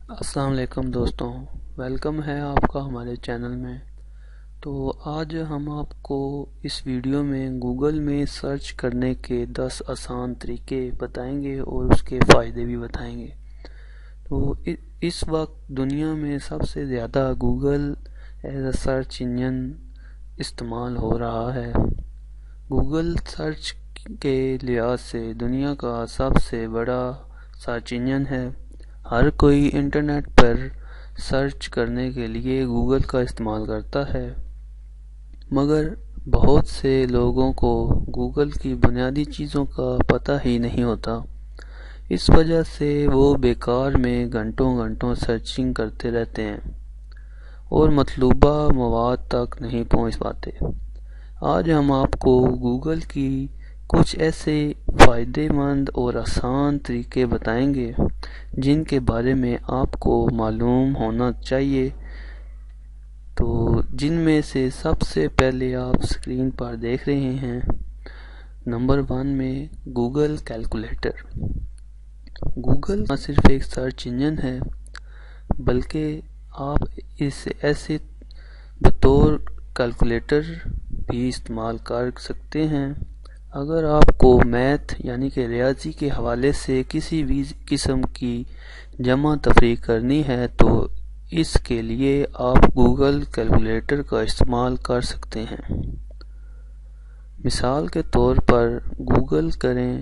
السلام علیکم دوستوں، ویلکم ہے آپ کا ہمارے چینل میں۔ تو آج ہم آپ کو اس ویڈیو میں گوگل میں سرچ کرنے کے 10 آسان طریقے بتائیں گے اور اس کے فائدے بھی بتائیں گے۔ تو اس وقت دنیا میں سب سے زیادہ Google as a search engine استعمال ہو رہا ہے۔ گوگل سرچ کے لحاظ سے دنیا کا سب سے بڑا سرچ انجن ہے۔ ہر کوئی انٹرنیٹ پر سرچ کرنے کے لیے گوگل کا استعمال کرتا ہے، مگر بہت سے لوگوں کو گوگل کی بنیادی چیزوں کا پتہ ہی نہیں ہوتا۔ اس وجہ سے وہ بیکار میں گھنٹوں گھنٹوں سرچنگ کرتے رہتے ہیں اور مطلوبہ مواد تک نہیں پہنچ پاتے۔ آج ہم آپ کو گوگل کی کچھ ایسے فائدہ مند اور آسان طریقے بتائیں گے جن کے بارے میں آپ کو معلوم ہونا چاہیے۔ تو جن میں سے سب سے پہلے آپ اسکرین پر دیکھ رہے ہیں، نمبر 1 میں گوگل کیلکولیٹر۔ گوگل نہ صرف ایک سرچ انجن ہے بلکہ آپ اسے ایسے بطور کیلکولیٹر بھی استعمال کر سکتے ہیں۔ اگر آپ کو میتھ یعنی کہ ریاضی کے حوالے سے کسی بھی قسم کی جمع تفریق کرنی ہے تو اس کے لیے آپ گوگل کیلکولیٹر کا استعمال کر سکتے ہیں۔ مثال کے طور پر گوگل کریں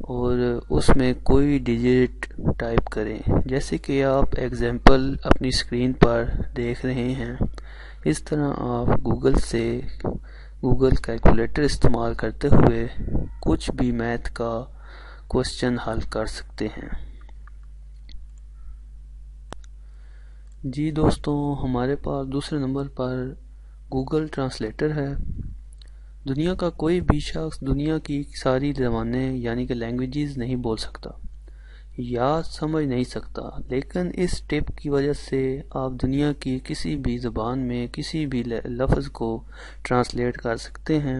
اور اس میں کوئی ڈیجٹ ٹائپ کریں، جیسے کہ آپ ایگزامپل اپنی اسکرین پر دیکھ رہے ہیں۔ اس طرح آپ گوگل کیلکولیٹر استعمال کرتے ہوئے کچھ بھی میتھ کا کوسچن حل کر سکتے ہیں۔ جی دوستوں، ہمارے پاس دوسرے نمبر پر گوگل ٹرانسلیٹر ہے۔ دنیا کا کوئی بھی شخص دنیا کی ساری زبانیں یعنی کہ لینگویجز نہیں بول سکتا یا سمجھ نہیں سکتا، لیکن اس ٹپ کی وجہ سے آپ دنیا کی کسی بھی زبان میں کسی بھی لفظ کو ٹرانسلیٹ کر سکتے ہیں۔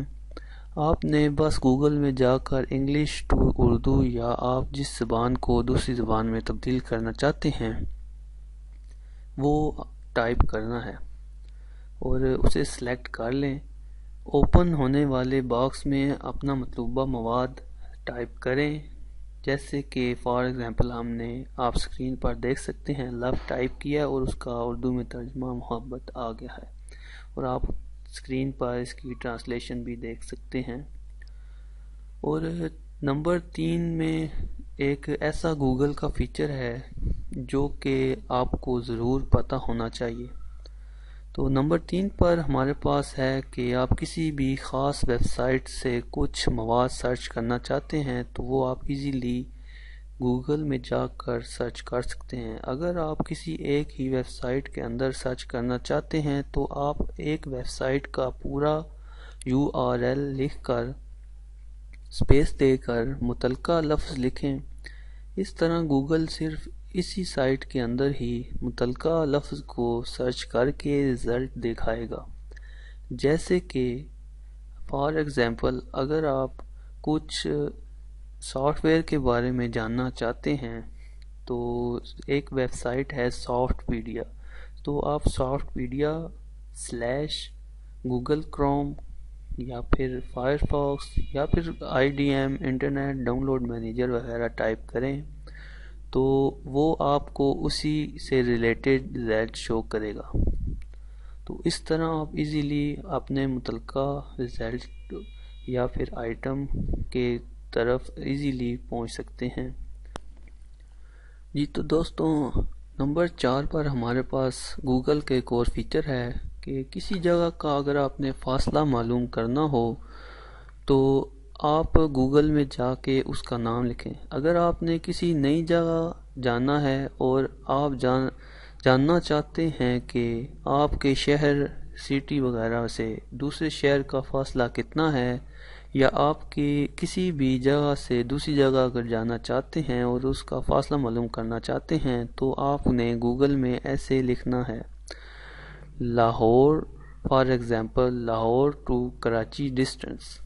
آپ نے بس گوگل میں جا کر انگلش ٹو اردو یا آپ جس زبان کو دوسری زبان میں تبدیل کرنا چاہتے ہیں وہ ٹائپ کرنا ہے اور اسے سلیکٹ کر لیں۔ اوپن ہونے والے باکس میں اپنا مطلوبہ مواد ٹائپ کریں، جیسے کہ فار ایگزامپل آپ اسکرین پر دیکھ سکتے ہیں لو ٹائپ کیا اور اس کا اردو میں ترجمہ محبت آ گیا ہے، اور آپ اسکرین پر اس کی ٹرانسلیشن بھی دیکھ سکتے ہیں۔ اور نمبر 3 میں ایک ایسا گوگل کا فیچر ہے جو کہ آپ کو ضرور پتہ ہونا چاہیے۔ تو نمبر 3 پر ہمارے پاس ہے کہ آپ کسی بھی خاص ویب سائٹ سے کچھ مواد سرچ کرنا چاہتے ہیں تو وہ آپ ایزیلی گوگل میں جا کر سرچ کر سکتے ہیں۔ اگر آپ کسی ایک ہی ویب سائٹ کے اندر سرچ کرنا چاہتے ہیں تو آپ ایک ویب سائٹ کا پورا URL لکھ کر اسپیس دے کر متعلقہ لفظ لکھیں۔ اس طرح گوگل صرف اسی سائٹ کے اندر ہی متعلقہ لفظ کو سرچ کر کے رزلٹ دکھائے گا۔ جیسے کہ فار ایگزامپل اگر آپ کچھ سافٹ ویئر کے بارے میں جاننا چاہتے ہیں تو ایک ویب سائٹ ہے سافٹ پیڈیا، تو آپ سافٹ پیڈیا /گوگل کروم یا پھر فائرفاکس یا پھر IDM انٹرنیٹ ڈاؤن لوڈ مینیجر وغیرہ ٹائپ کریں تو وہ آپ کو اسی سے ریلیٹڈ رزلٹ شو کرے گا۔ تو اس طرح آپ ایزیلی اپنے متعلقہ رزلٹ یا پھر آئٹم کے طرف ایزیلی پہنچ سکتے ہیں۔ جی تو دوستوں، نمبر 4 پر ہمارے پاس گوگل کا ایک اور فیچر ہے کہ کسی جگہ کا اگر آپ نے فاصلہ معلوم کرنا ہو تو آپ گوگل میں جا کے اس کا نام لکھیں۔ اگر آپ نے کسی نئی جگہ جانا ہے اور آپ جاننا چاہتے ہیں کہ آپ کے شہر سٹی وغیرہ سے دوسرے شہر کا فاصلہ کتنا ہے، یا آپ کی کسی بھی جگہ سے دوسری جگہ اگر جانا چاہتے ہیں اور اس کا فاصلہ معلوم کرنا چاہتے ہیں تو آپ نے گوگل میں ایسے لکھنا ہے Lahore, for example Lahore to Karachi distance.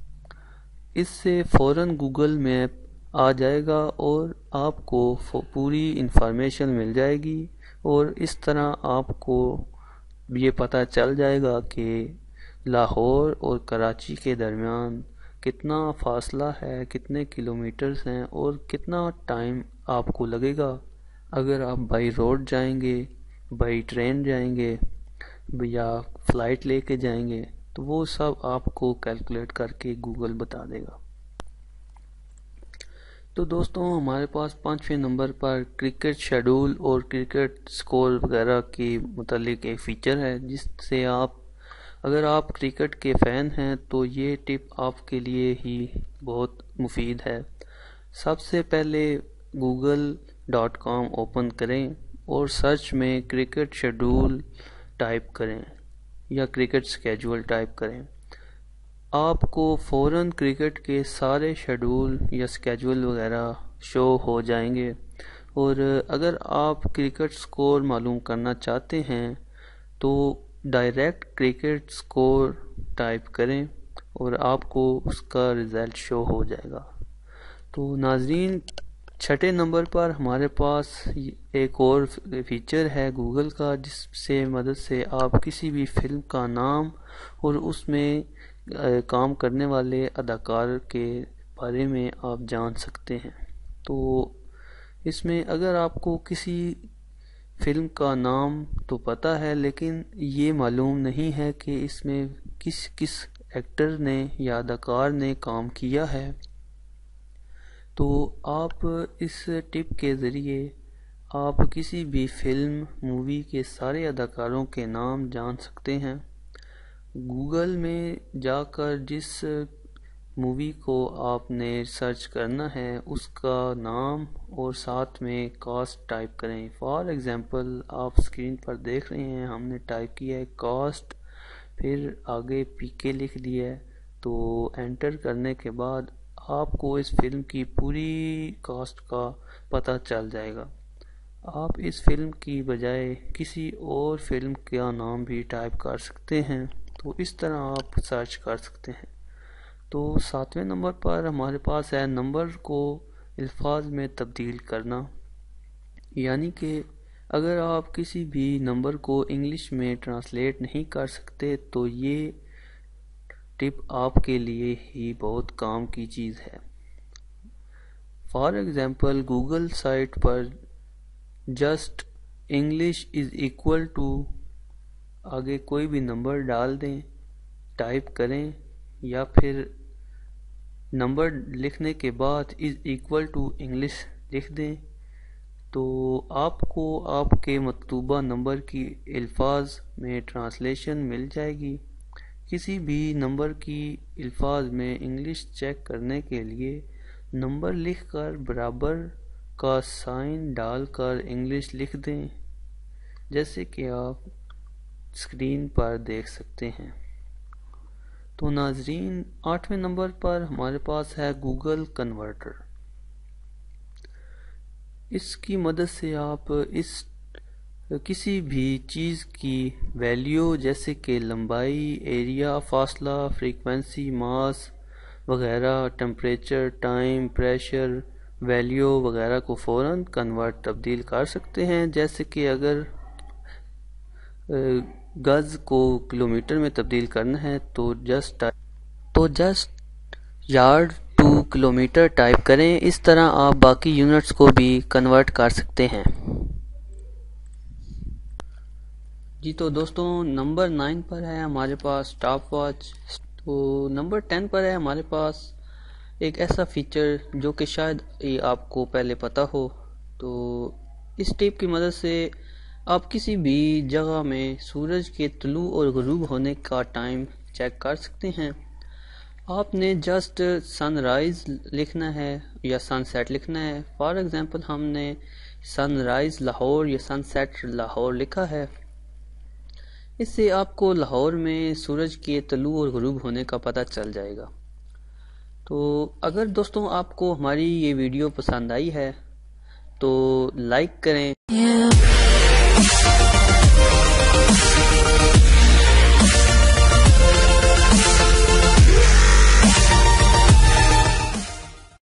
اس سے فوراً گوگل میپ آ جائے گا اور آپ کو پوری انفارمیشن مل جائے گی اور اس طرح آپ کو یہ پتہ چل جائے گا کہ لاہور اور کراچی کے درمیان کتنا فاصلہ ہے، کتنے کلومیٹرز ہیں اور کتنا ٹائم آپ کو لگے گا اگر آپ بائی روڈ جائیں گے، بائی ٹرین جائیں گے یا فلائٹ لے کے جائیں گے، تو وہ سب آپ کو کیلکولیٹ کر کے گوگل بتا دے گا۔ تو دوستوں ہمارے پاس 5ویں نمبر پر کرکٹ شیڈول اور کرکٹ سکور وغیرہ کے متعلق ایک فیچر ہے، جس سے اگر آپ کرکٹ کے فین ہیں تو یہ ٹپ آپ کے لیے ہی بہت مفید ہے۔ سب سے پہلے google.com اوپن کریں اور سرچ میں کرکٹ شیڈول ٹائپ کریں یا کرکٹ سکیجول ٹائپ کریں۔ آپ کو فوراً کرکٹ کے سارے شیڈول یا سکیجول وغیرہ شو ہو جائیں گے، اور اگر آپ کرکٹ سکور معلوم کرنا چاہتے ہیں تو ڈائریکٹ کرکٹ سکور ٹائپ کریں اور آپ کو اس کا رزلٹ شو ہو جائے گا۔ تو ناظرین، 6 نمبر پر ہمارے پاس ایک اور فیچر ہے گوگل کا، جس سے مدد سے آپ کسی بھی فلم کا نام اور اس میں کام کرنے والے اداکار کے بارے میں آپ جان سکتے ہیں۔ تو اس میں اگر آپ کو کسی فلم کا نام تو پتہ ہے لیکن یہ معلوم نہیں ہے کہ اس میں کس ایکٹر نے یا اداکار نے کام کیا ہے، تو آپ اس ٹپ کے ذریعے آپ کسی بھی فلم مووی کے سارے اداکاروں کے نام جان سکتے ہیں۔ گوگل میں جا کر جس مووی کو آپ نے سرچ کرنا ہے اس کا نام اور ساتھ میں کاسٹ ٹائپ کریں۔ فار ایگزامپل آپ اسکرین پر دیکھ رہے ہیں، ہم نے ٹائپ کیا ہے کاسٹ، پھر آگے پی کے لکھ دیا ہے، تو انٹر کرنے کے بعد آپ کو اس فلم کی پوری کاسٹ کا پتہ چل جائے گا۔ آپ اس فلم کی بجائے کسی اور فلم کا نام بھی ٹائپ کر سکتے ہیں، تو اس طرح آپ سرچ کر سکتے ہیں۔ تو 7ویں نمبر پر ہمارے پاس ہے نمبر کو الفاظ میں تبدیل کرنا، یعنی کہ اگر آپ کسی بھی نمبر کو انگلش میں ٹرانسلیٹ نہیں کر سکتے تو یہ ٹپ آپ کے لیے ہی بہت کام کی چیز ہے۔ فار ایگزامپل گوگل سائٹ پر just English is equal to آگے کوئی بھی نمبر ڈال دیں، ٹائپ کریں، یا پھر نمبر لکھنے کے بعد از ایکول ٹو انگلش لکھ دیں، تو آپ کو آپ کے مطلوبہ نمبر کی الفاظ میں ٹرانسلیشن مل جائے گی۔ کسی بھی نمبر کی الفاظ میں انگلش چیک کرنے کے لیے نمبر لکھ کر برابر کا سائن ڈال کر انگلش لکھ دیں، جیسے کہ آپ اسکرین پر دیکھ سکتے ہیں۔ تو ناظرین، 8ویں نمبر پر ہمارے پاس ہے گوگل کنورٹر۔ اس کی مدد سے آپ کسی بھی چیز کی ویلیو جیسے کہ لمبائی، ایریا، فاصلہ، فریکوینسی، ماس وغیرہ، ٹمپریچر، ٹائم، پریشر، ویلیو وغیرہ کو فوراً تبدیل کر سکتے ہیں۔ جیسے کہ اگر گز کو کلومیٹر میں تبدیل کرنا ہے تو just yard to kilometer type کریں۔ اس طرح آپ باقی یونٹس کو بھی کنورٹ کر سکتے ہیں۔ جی تو دوستوں، نمبر 9 پر ہے ہمارے پاس اسٹاپ واچ۔ تو نمبر 10 پر ہے ہمارے پاس ایک ایسا فیچر جو کہ شاید آپ کو پہلے پتہ ہو۔ تو اس ٹپ کی مدد سے آپ کسی بھی جگہ میں سورج کے طلوع اور غروب ہونے کا ٹائم چیک کر سکتے ہیں۔ آپ نے جسٹ سن رائز لکھنا ہے یا سن سیٹ لکھنا ہے۔ فار ایگزامپل ہم نے سن رائز لاہور یا سن سیٹ لاہور لکھا ہے۔ اس سے آپ کو لاہور میں سورج کے طلوع اور غروب ہونے کا پتہ چل جائے گا۔ تو اگر دوستوں آپ کو ہماری یہ ویڈیو پسند آئی ہے تو لائک کریں۔